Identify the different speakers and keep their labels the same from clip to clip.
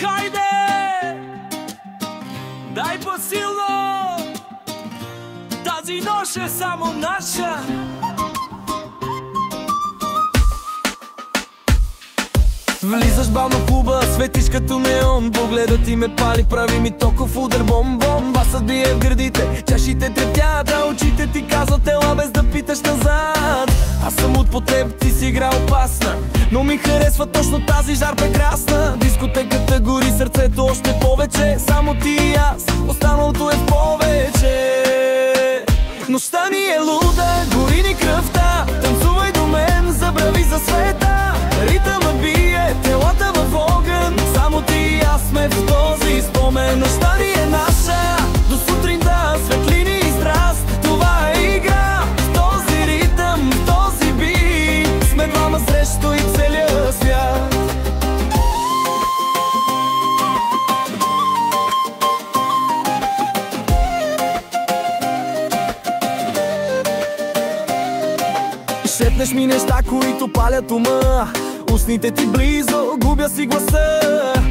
Speaker 1: Хайде, дай по-силно, тази нощ е само наша. Влизаш бавно в клуба, светиш като неон. Погледът ти ме пали, прави ми токов удар бомбом. Басът бие в гърдите, чашите трептят, а очите ти казват ела без да питаш назад. Аз съм от по теб, ти си игра опасна, но ми харесва точно тази жар прекрасна. Дискотеката гори, сърцето още повече, само ти и аз, останалото е в повече. Нощта ни е луда, гори ни кръвта, танцувай до мен, забрави за света. Ритъмът бие, телата в огън, само ти и аз сме в този спомен. Нощта ни е наша, до сутринта, светлини и страст. Това е игра, в този ритъм, в този бит, сме двама срещу и целия свят. Шепнеш ми неща, които палят ума, устните ти близо, губя си гласа.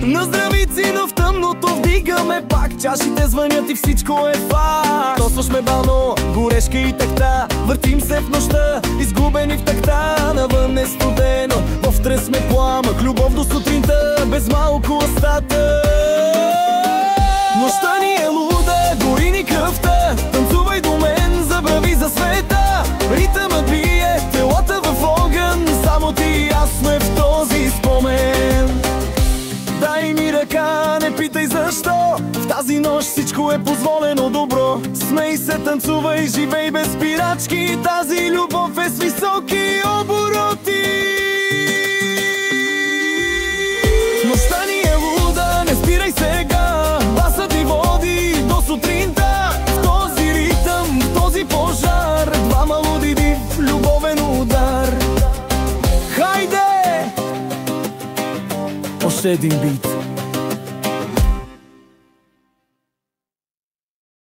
Speaker 1: На здравици, но в тъмното вдигаме пак, чашите звънят и всичко е факт. Тосваш ме бавно, горешка и такта, въртим се в нощта, изгубени в такта. Навън е студено, повтре сме пламък, любов до сутринта, без малко остатък. Нощта ни е луда, гори ни кръвта, танцувай до мен, забрави за света. Ритъмът бие, телата в огън, само ти и аз сме в този спомен. Дай ми ръка, не питай защо, в тази нощ всичко е позволено добро. Смей се, танцувай, живей без спирачки, тази любов е с високи обороти. Нощта ни е луда, не спирай сега, басът ти води до сутринта. В този ритъм, в този пожар, двама луди див, любовен удар. Хайде! Още един бит.